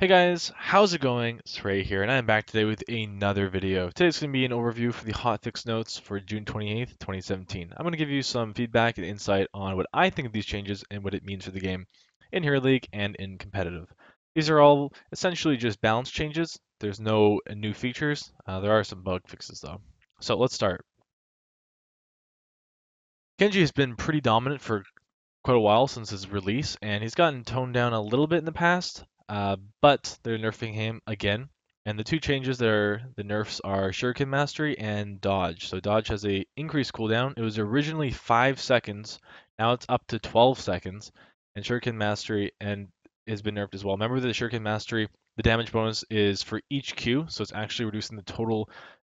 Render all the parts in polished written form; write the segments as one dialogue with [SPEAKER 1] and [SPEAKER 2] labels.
[SPEAKER 1] Hey guys, how's it going? Srey here, and I'm back today with another video. Today's going to be an overview for the hotfix notes for June 28th, 2017. I'm going to give you some feedback and insight on what I think of these changes and what it means for the game in Hero League and in competitive. These are all essentially just balance changes. There's no new features. There are some bug fixes though. So let's start. Kenji has been pretty dominant for quite a while since his release, and he's gotten toned down a little bit in the past, but they're nerfing him again. And the two changes that are the nerfs are Shuriken Mastery and Dodge. So Dodge has a increased cooldown. It was originally 5 seconds, now it's up to 12 seconds, and Shuriken Mastery and has been nerfed as well. Remember that the Shuriken Mastery, the damage bonus is for each Q, so it's actually reducing the total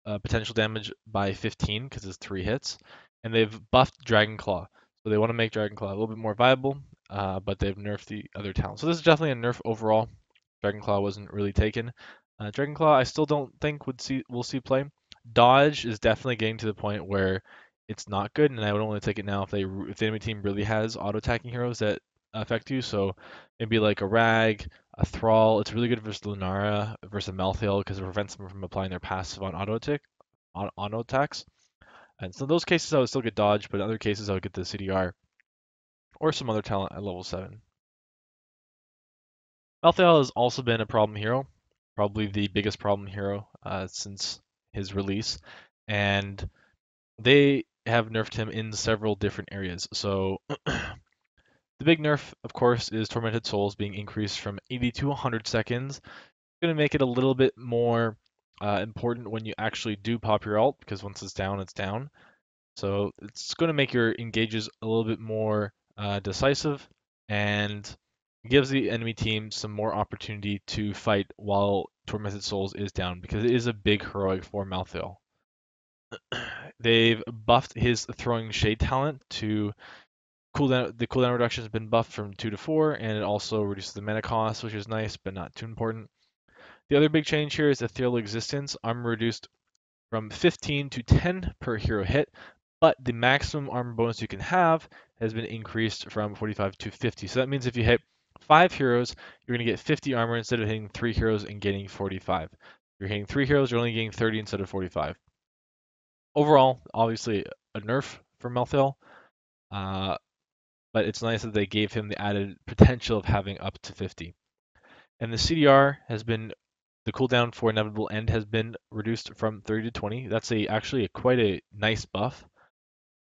[SPEAKER 1] potential damage by 15 because it's 3 hits. And they've buffed Dragon Claw. So they want to make Dragon Claw a little bit more viable, but they've nerfed the other talents. So this is definitely a nerf overall. Dragon Claw wasn't really taken. Dragon Claw, I still don't think we'll see play. Dodge is definitely getting to the point where it's not good, and I would only take it now if the enemy team really has auto attacking heroes that affect you. So maybe like a Rag, a Thrall. It's really good versus Lunara versus Malthael because it prevents them from applying their passive on auto attacks. And so in those cases, I would still get Dodge, but in other cases, I would get the CDR or some other talent at level 7. Malthael has also been a problem hero, probably the biggest problem hero since his release, and they have nerfed him in several different areas. So the big nerf, of course, is Tormented Souls being increased from 80 to 100 seconds. It's going to make it a little bit more important when you actually do pop your ult, because once it's down, it's down. So it's going to make your engages a little bit more decisive and gives the enemy team some more opportunity to fight while Tormented Souls is down because it is a big heroic for Malthael. They've buffed his throwing shade talent to cooldown. The cooldown reduction has been buffed from 2 to 4, and it also reduces the mana cost, which is nice but not too important. The other big change here is Ethereal Existence. Armor reduced from 15 to 10 per hero hit, but the maximum armor bonus you can have has been increased from 45 to 50. So that means if you hit 5 heroes, you're going to get 50 armor instead of hitting 3 heroes and getting 45. If you're hitting 3 heroes, you're only getting 30 instead of 45. Overall, obviously a nerf for Malthael, uh, but it's nice that they gave him the added potential of having up to 50. And the CDR has been the cooldown for Inevitable End has been reduced from 30 to 20. That's actually quite a nice buff.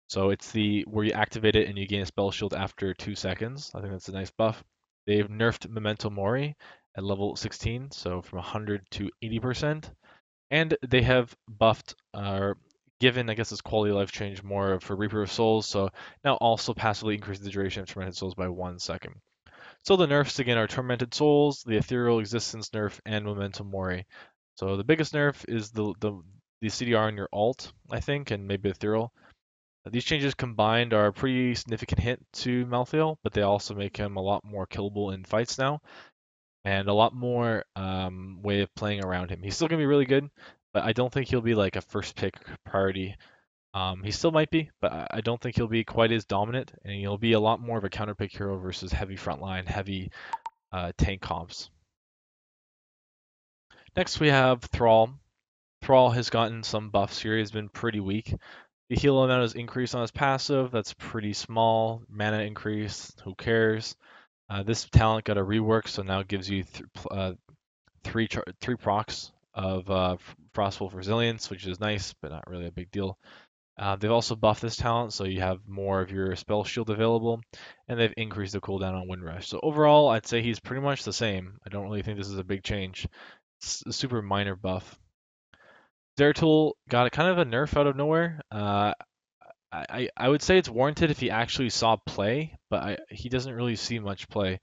[SPEAKER 1] So it's the where you activate it and you gain a spell shield after 2 seconds. I think that's a nice buff. They've nerfed Memento Mori at level 16, so from 100 to 80%. And they have buffed, given, I guess, this quality of life change more for Reaper of Souls, so now also passively increases the duration of Tormented Souls by 1 second. So the nerfs again are Tormented Souls, the Ethereal Existence nerf, and Memento Mori. So the biggest nerf is the CDR on your alt, I think, and maybe Ethereal. These changes combined are a pretty significant hit to Malthael, but they also make him a lot more killable in fights now, and a lot more way of playing around him. He's still gonna be really good, but I don't think he'll be like a first pick priority. He still might be, but I don't think he'll be quite as dominant, and he'll be a lot more of a counter pick hero versus heavy frontline, heavy tank comps. Next we have Thrall. Thrall has gotten some buffs here. He's been pretty weak. The heal amount is increased on his passive. That's pretty small. Mana increase. Who cares? This talent got a rework, so now it gives you three procs of Frostwolf Resilience, which is nice, but not really a big deal. They've also buffed this talent, so you have more of your spell shield available, and they've increased the cooldown on Windrush. So overall, I'd say he's pretty much the same. I don't really think this is a big change. It's a super minor buff. Zeratul got a kind of a nerf out of nowhere. I would say it's warranted if he actually saw play, but he doesn't really see much play.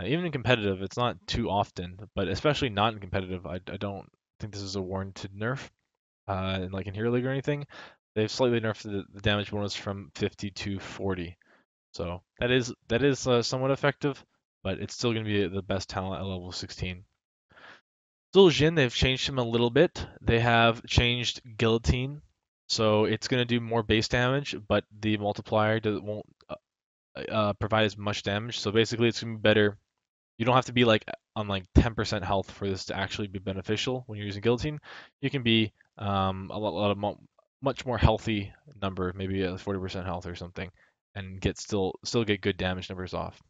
[SPEAKER 1] Even in competitive, it's not too often, but especially not in competitive, I don't think this is a warranted nerf. Like in Hero League or anything, they've slightly nerfed the damage bonus from 50 to 40. So that is somewhat effective, but it's still going to be the best talent at level 16. Zul'jin, they've changed him a little bit. They have changed Guillotine, so it's going to do more base damage, but the multiplier won't provide as much damage. So basically, it's going to be better You don't have to be like on like 10% health for this to actually be beneficial when you're using guillotine. You can be much more healthy number, maybe a 40% health or something, and get still get good damage numbers off.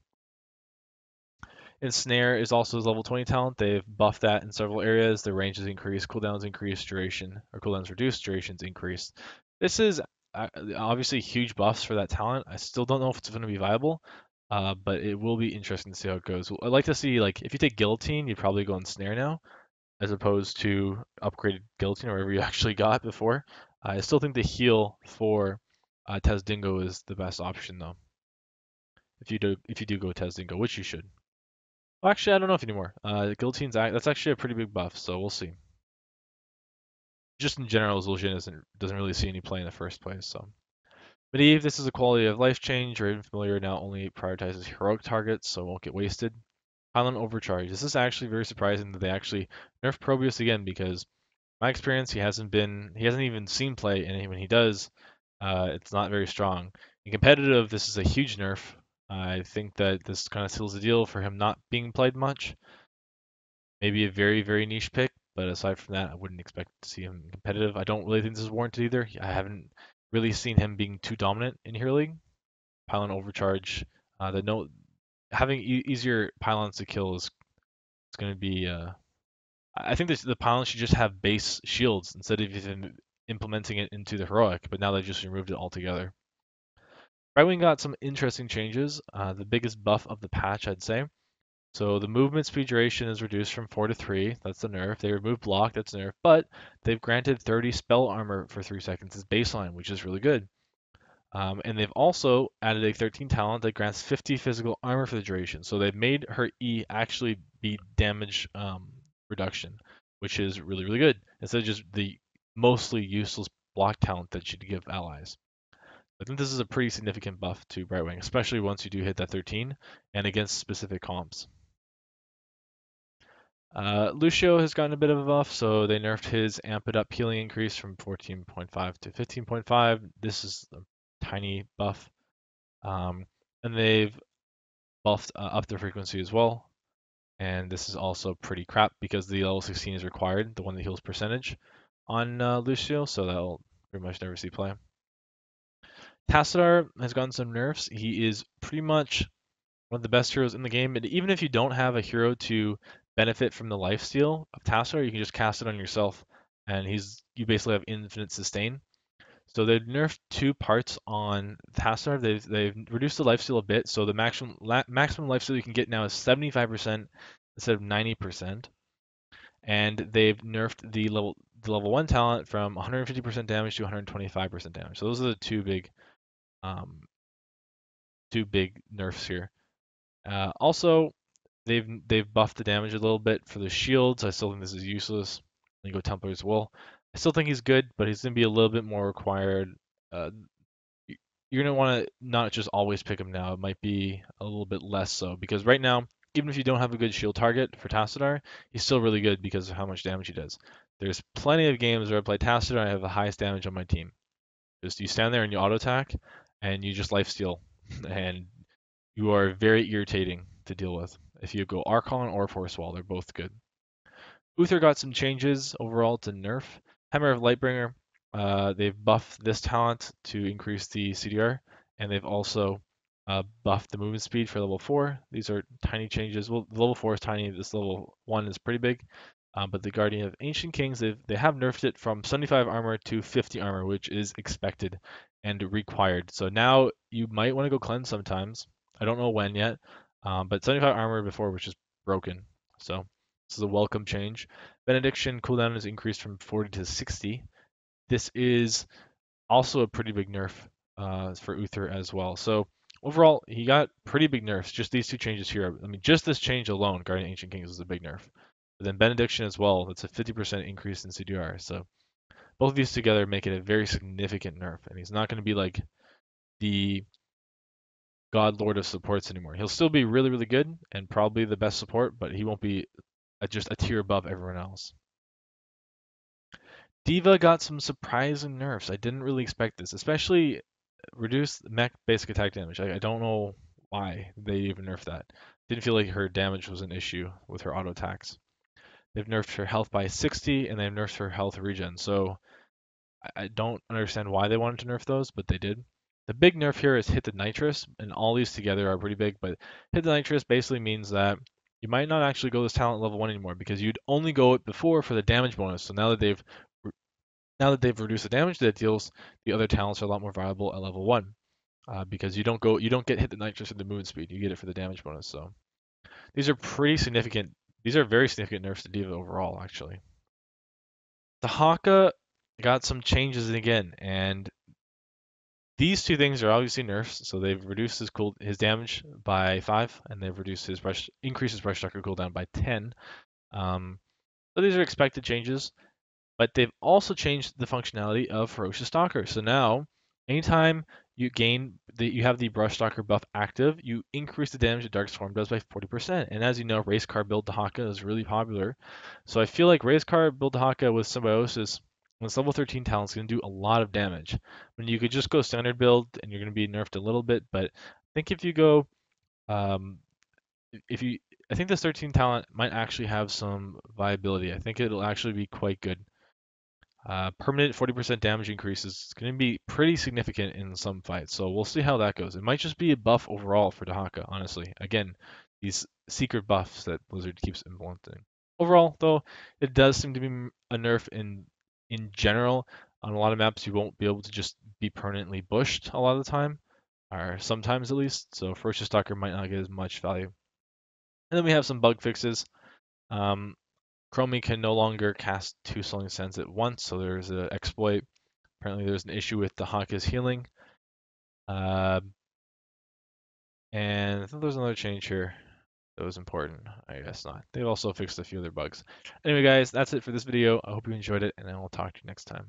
[SPEAKER 1] And Snare is also his level 20 talent. They've buffed that in several areas. The range is increased, cooldowns increased, duration or cooldowns reduced, durations increased. This is obviously huge buffs for that talent. I still don't know if it's going to be viable, but it will be interesting to see how it goes. I'd like to see, like, if you take Guillotine, you'd probably go on Snare now, as opposed to upgraded Guillotine or whatever you actually got before. I still think the heal for Dingo is the best option though. If you do go Dingo, which you should. Well, actually, I don't know if anymore. Guillotine's that's actually a pretty big buff, so we'll see. Just in general, Zul'jin doesn't really see any play in the first place. So, Medivh, this is a quality of life change. Raven Familiar now only prioritizes heroic targets, so it won't get wasted. Highland Overcharge. This is actually very surprising that they actually nerf Probius again, because my experience, he hasn't even seen play, and when he does, it's not very strong. In competitive, this is a huge nerf. I think that this kind of seals the deal for him not being played much. Maybe a very, very niche pick, but aside from that, I wouldn't expect to see him competitive. I don't really think this is warranted either. I haven't really seen him being too dominant in Hero League. Pylon Overcharge, the no having easier pylons to kill is going to be. I think the pylon should just have base shields instead of even implementing it into the heroic, but now they just removed it altogether. Brightwing got some interesting changes. The biggest buff of the patch, I'd say. So the movement speed duration is reduced from 4 to 3. That's the nerf. They removed block. That's nerf. But they've granted 30 spell armor for 3 seconds as baseline, which is really good. And they've also added a 13 talent that grants 50 physical armor for the duration. So they've made her E actually be damage reduction, which is really, really good. Instead of just the mostly useless block talent that she'd give allies. I think this is a pretty significant buff to Brightwing, especially once you do hit that 13 and against specific comps. Lucio has gotten a bit of a buff, so they nerfed his Amp It Up healing increase from 14.5 to 15.5. This is a tiny buff. And they've buffed up the frequency as well. And this is also pretty crap because the level 16 is required, the one that heals percentage, on Lucio, so that'll pretty much never see play. Tassadar has gotten some nerfs. He is pretty much one of the best heroes in the game. And even if you don't have a hero to benefit from the lifesteal of Tassadar, you can just cast it on yourself, and you basically have infinite sustain. So they've nerfed 2 parts on Tassadar. They've reduced the lifesteal a bit, so the maximum lifesteal you can get now is 75% instead of 90%. And they've nerfed the level 1 talent from 150% damage to 125% damage. So those are the um, two big nerfs here. Also, they've buffed the damage a little bit for the shields. I still think this is useless. You go Templar as well. I still think he's good, but he's gonna be a little bit more required. Uh, you're gonna want to not just always pick him now. It might be a little bit less so because right now, even if you don't have a good shield target for Tassadar, he's still really good because of how much damage he does. There's plenty of games where I play Tassadar and I have the highest damage on my team. Just you stand there and you auto attack, and you just lifesteal, and you are very irritating to deal with. If you go Archon or Force Wall, they're both good. Uther got some changes overall to nerf. Hammer of Lightbringer, they've buffed this talent to increase the CDR, and they've also buffed the movement speed for level 4. These are tiny changes. Well, level 4 is tiny. This level 1 is pretty big. But the Guardian of Ancient Kings, they have nerfed it from 75 armor to 50 armor, which is expected and required. So now you might want to go cleanse sometimes. I don't know when yet, but 75 armor before was just broken. So this is a welcome change. Benediction cooldown is increased from 40 to 60. This is also a pretty big nerf for Uther as well. So overall, he got pretty big nerfs. Just these 2 changes here. I mean, just this change alone, Guardian Ancient Kings is a big nerf. But then Benediction as well, that's a 50% increase in CDR. So both of these together make it a very significant nerf. And he's not going to be like the God Lord of supports anymore. He'll still be really, really good and probably the best support, but he won't be just a tier above everyone else. D.Va got some surprising nerfs. I didn't really expect this, especially reduced mech basic attack damage. I don't know why they even nerfed that. Didn't feel like her damage was an issue with her auto attacks. They've nerfed her health by 60, and they've nerfed her health regen. So I don't understand why they wanted to nerf those, but they did. The big nerf here is hit the nitrous, and all these together are pretty big, but hit the nitrous basically means that you might not actually go this talent level 1 anymore because you'd only go it before for the damage bonus. So now that they've reduced the damage that it deals, the other talents are a lot more viable at level 1. Because you don't get hit the nitrous at the movement speed, you get it for the damage bonus. So these are pretty significant. These are very significant nerfs to D.Va overall, actually. Dehaka got some changes again, and these two things are obviously nerfs. So they've reduced his damage by 5, and they've reduced increased his brush striker cooldown by 10. So these are expected changes, but they've also changed the functionality of Ferocious Stalker. So now, anytime you have the Brush Stalker buff active, you increase the damage that Dark Swarm does by 40%. And as you know, Race Car build Dehaka is really popular. So I feel like Race Car build Dehaka with Symbiosis, when it's level 13 talent, is going to do a lot of damage. When you could just go standard build and you're going to be nerfed a little bit, but I think if you go, um, if you, I think this 13 talent might actually have some viability. I think it'll actually be quite good. Permanent 40% damage increase is going to be pretty significant in some fights, so we'll see how that goes. It might just be a buff overall for Dehaka, honestly. Again, these secret buffs that Blizzard keeps implementing. Overall, though, it does seem to be a nerf in general. On a lot of maps, you won't be able to just be permanently bushed a lot of the time, or sometimes at least, so Ferocious Stalker might not get as much value. And then we have some bug fixes. Um, Chromie can no longer cast 2 Sullying Sands at once, so there's an exploit. Apparently there's an issue with Dehaka's healing. Uh, and I think there's another change here that was important. I guess not. They've also fixed a few other bugs. Anyway, guys, that's it for this video. I hope you enjoyed it, and I will talk to you next time.